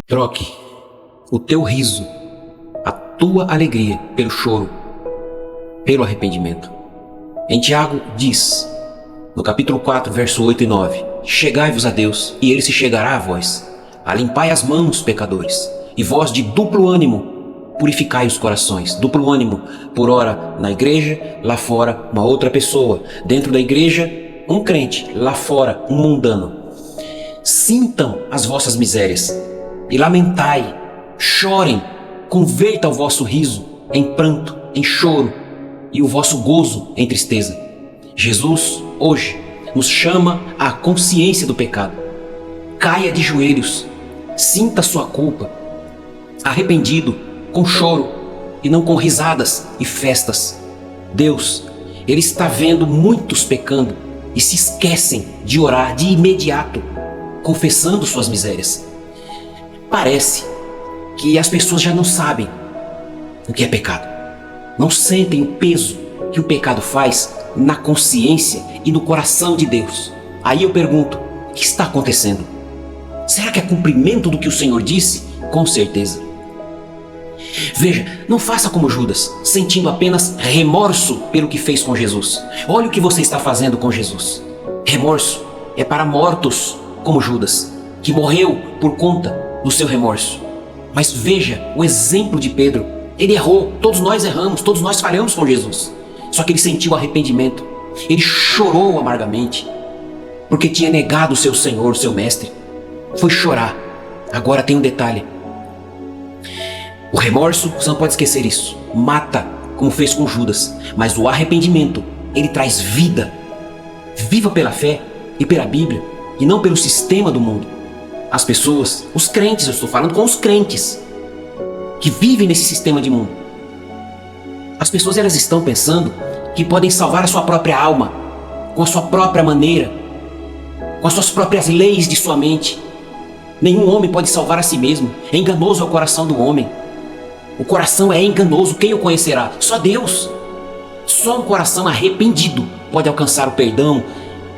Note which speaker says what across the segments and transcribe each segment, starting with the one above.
Speaker 1: Troque o teu riso, a tua alegria pelo choro, pelo arrependimento. Em Tiago diz, no capítulo 4, verso 8 e 9, chegai-vos a Deus, e Ele se chegará a vós. Alimpai as mãos, pecadores, e vós de duplo ânimo, purificai os corações. Duplo ânimo, por ora na igreja, lá fora uma outra pessoa. Dentro da igreja, um crente, lá fora um mundano. Sintam as vossas misérias e lamentai, chorem, converta o vosso riso em pranto, em choro, e o vosso gozo em tristeza. Jesus, hoje, nos chama à consciência do pecado. Caia de joelhos, sinta sua culpa, arrependido, com choro e não com risadas e festas. Deus, Ele está vendo muitos pecando e se esquecem de orar de imediato, confessando suas misérias. Parece que as pessoas já não sabem o que é pecado. Não sentem o peso que o pecado faz na consciência e no coração de Deus. Aí eu pergunto, o que está acontecendo? Será que é cumprimento do que o Senhor disse? Com certeza. Veja, não faça como Judas, sentindo apenas remorso pelo que fez com Jesus. Olha o que você está fazendo com Jesus. Remorso é para mortos como Judas, que morreu por conta do seu remorso. Mas veja o exemplo de Pedro. Ele errou, todos nós erramos, todos nós falhamos com Jesus. Só que ele sentiu arrependimento. Ele chorou amargamente, porque tinha negado o seu Senhor, o seu Mestre. Foi chorar. Agora tem um detalhe. O remorso, você não pode esquecer isso, mata, como fez com Judas. Mas o arrependimento, ele traz vida. Viva pela fé e pela Bíblia, e não pelo sistema do mundo. As pessoas, os crentes, eu estou falando com os crentes que vivem nesse sistema de mundo. As pessoas, elas estão pensando que podem salvar a sua própria alma com a sua própria maneira, com as suas próprias leis de sua mente. Nenhum homem pode salvar a si mesmo. É enganoso o coração do homem. O coração é enganoso, quem o conhecerá? Só Deus. Só um coração arrependido pode alcançar o perdão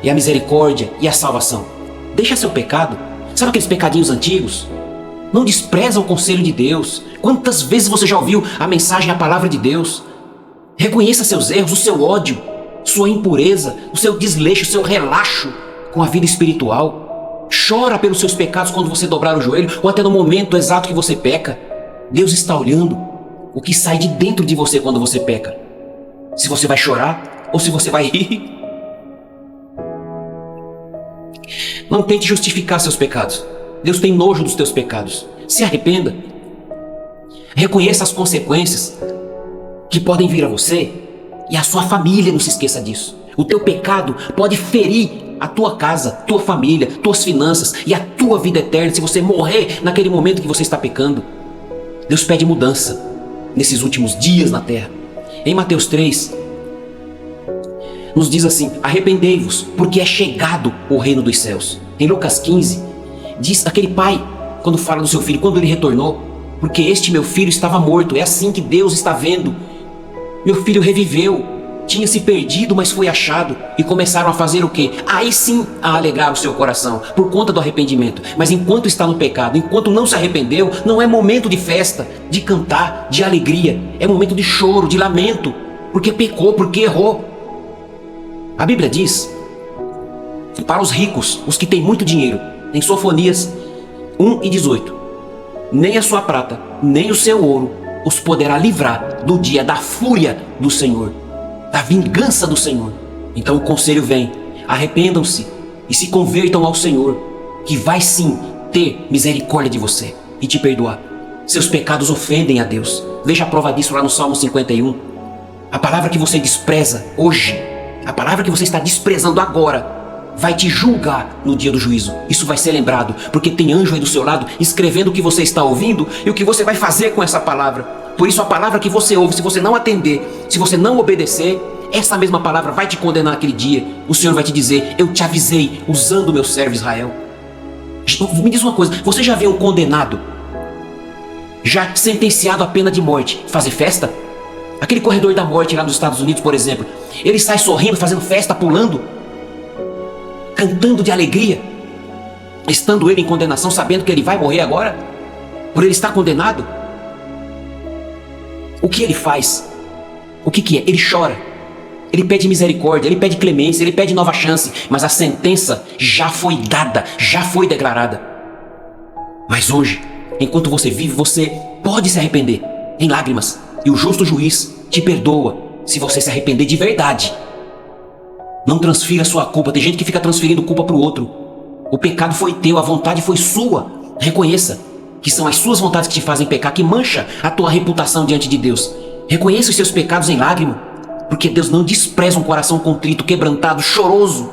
Speaker 1: e a misericórdia e a salvação. Deixa seu pecado. Sabe aqueles pecadinhos antigos? Não despreza o conselho de Deus. Quantas vezes você já ouviu a mensagem, a palavra de Deus? Reconheça seus erros, o seu ódio, sua impureza, o seu desleixo, o seu relaxo com a vida espiritual. Chora pelos seus pecados quando você dobrar o joelho ou até no momento exato que você peca. Deus está olhando o que sai de dentro de você quando você peca. Se você vai chorar ou se você vai rir. Não tente justificar seus pecados. Deus tem nojo dos teus pecados. Se arrependa. Reconheça as consequências que podem vir a você e a sua família, não se esqueça disso. O teu pecado pode ferir a tua casa, tua família, tuas finanças e a tua vida eterna se você morrer naquele momento que você está pecando. Deus pede mudança nesses últimos dias na terra. Em Mateus 3, nos diz assim, arrependei-vos, porque é chegado o reino dos céus. Em Lucas 15, diz aquele pai, quando fala do seu filho, quando ele retornou, porque este meu filho estava morto. É assim que Deus está vendo. Meu filho reviveu, tinha se perdido, mas foi achado. E começaram a fazer o quê? Aí sim a alegrar o seu coração, por conta do arrependimento. Mas enquanto está no pecado, enquanto não se arrependeu, não é momento de festa, de cantar, de alegria. É momento de choro, de lamento, porque pecou, porque errou. A Bíblia diz, para os ricos, os que têm muito dinheiro, em Sofonias 1:18, nem a sua prata, nem o seu ouro os poderá livrar do dia da fúria do Senhor, da vingança do Senhor. Então o conselho vem, arrependam-se e se convertam ao Senhor, que vai sim ter misericórdia de você e te perdoar. Seus pecados ofendem a Deus. Veja a prova disso lá no Salmo 51. A palavra que você despreza hoje, a palavra que você está desprezando agora, vai te julgar no dia do juízo. Isso vai ser lembrado, porque tem anjo aí do seu lado escrevendo o que você está ouvindo e o que você vai fazer com essa palavra. Por isso a palavra que você ouve, se você não atender, se você não obedecer, essa mesma palavra vai te condenar naquele dia. O Senhor vai te dizer, eu te avisei usando o meu servo Israel. Me diz uma coisa, você já viu um condenado, já sentenciado à pena de morte, fazer festa? Aquele corredor da morte lá nos Estados Unidos, por exemplo, ele sai sorrindo, fazendo festa, pulando, cantando de alegria, estando ele em condenação, sabendo que ele vai morrer agora? por ele estar condenado, o que ele faz? O que é? Ele chora, ele pede misericórdia, ele pede clemência, ele pede nova chance, mas a sentença já foi dada, já foi declarada. Mas hoje, enquanto você vive, você pode se arrepender em lágrimas, e o justo juiz te perdoa se você se arrepender de verdade. Não transfira sua culpa. Tem gente que fica transferindo culpa para o outro. O pecado foi teu, a vontade foi sua. Reconheça que são as suas vontades que te fazem pecar, que mancha a tua reputação diante de Deus. Reconheça os seus pecados em lágrima, porque Deus não despreza um coração contrito, quebrantado, choroso.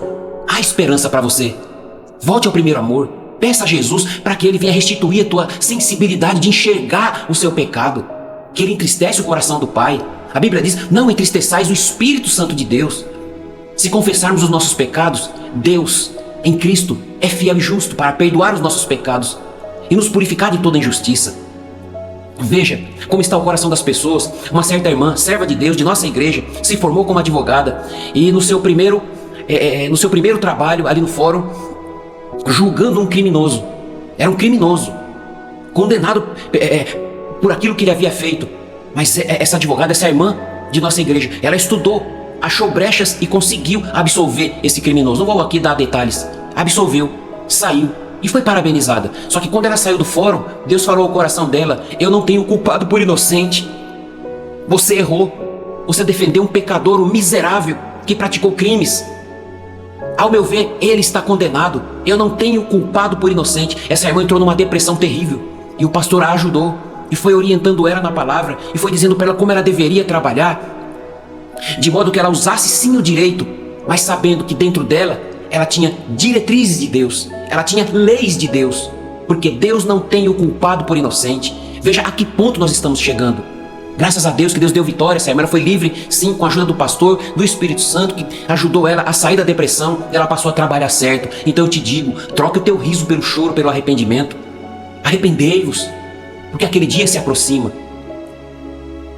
Speaker 1: Há esperança para você. Volte ao primeiro amor. Peça a Jesus para que Ele venha restituir a tua sensibilidade de enxergar o seu pecado, que Ele entristece o coração do Pai. A Bíblia diz: não entristeçais o Espírito Santo de Deus. Se confessarmos os nossos pecados, Deus, em Cristo, é fiel e justo para perdoar os nossos pecados e nos purificar de toda injustiça. Veja como está o coração das pessoas. Uma certa irmã, serva de Deus, de nossa igreja, se formou como advogada e no seu primeiro trabalho ali no fórum, julgando um criminoso. Era um criminoso, condenado por aquilo que ele havia feito. Mas essa advogada, essa irmã de nossa igreja, ela estudou, achou brechas e conseguiu absolver esse criminoso. Não vou aqui dar detalhes. Absolveu, saiu e foi parabenizada. Só que quando ela saiu do fórum, Deus falou ao coração dela: eu não tenho culpado por inocente. Você errou. Você defendeu um pecador, um miserável que praticou crimes. Ao meu ver, ele está condenado. Eu não tenho culpado por inocente. Essa irmã entrou numa depressão terrível e o pastor a ajudou e foi orientando ela na palavra e foi dizendo para ela como ela deveria trabalhar, de modo que ela usasse sim o direito, mas sabendo que dentro dela ela tinha diretrizes de Deus, ela tinha leis de Deus, porque Deus não tem o culpado por inocente. Veja a que ponto nós estamos chegando. Graças a Deus que Deus deu vitória. Essa irmã foi livre, sim, com a ajuda do pastor, do Espírito Santo, que ajudou ela a sair da depressão. Ela passou a trabalhar certo. Então eu te digo, troque o teu riso pelo choro, pelo arrependimento. Arrependei-vos, porque aquele dia se aproxima.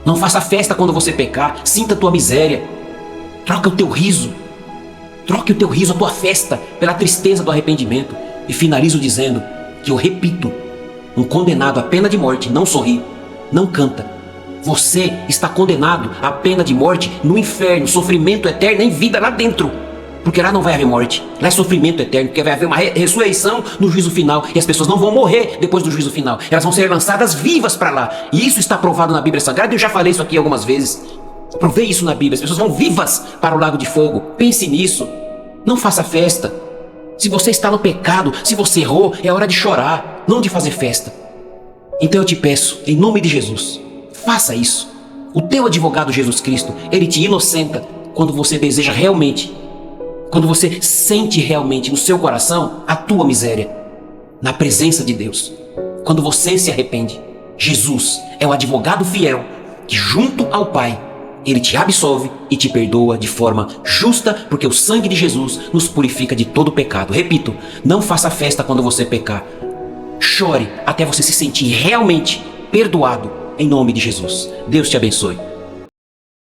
Speaker 1: Não faça festa quando você pecar. Sinta a tua miséria. Troca o teu riso. Troque o teu riso, a tua festa, pela tristeza do arrependimento. E finalizo dizendo que eu repito: um condenado à pena de morte não sorri, não canta. Você está condenado à pena de morte no inferno, sofrimento eterno em vida lá dentro. Porque lá não vai haver morte, lá é sofrimento eterno, porque vai haver uma ressurreição no juízo final. E as pessoas não vão morrer depois do juízo final, elas vão ser lançadas vivas para lá. E isso está provado na Bíblia Sagrada. Eu já falei isso aqui algumas vezes. Provei isso na Bíblia. As pessoas vão vivas para o lago de fogo. Pense nisso. Não faça festa. Se você está no pecado, se você errou, é hora de chorar, não de fazer festa. Então eu te peço, em nome de Jesus, faça isso. O teu advogado Jesus Cristo, ele te inocenta quando você deseja realmente, quando você sente realmente no seu coração a tua miséria, na presença de Deus. Quando você se arrepende, Jesus é o advogado fiel que, junto ao Pai, ele te absolve e te perdoa de forma justa, porque o sangue de Jesus nos purifica de todo pecado. Repito, não faça festa quando você pecar. Chore até você se sentir realmente perdoado, em nome de Jesus. Deus te abençoe.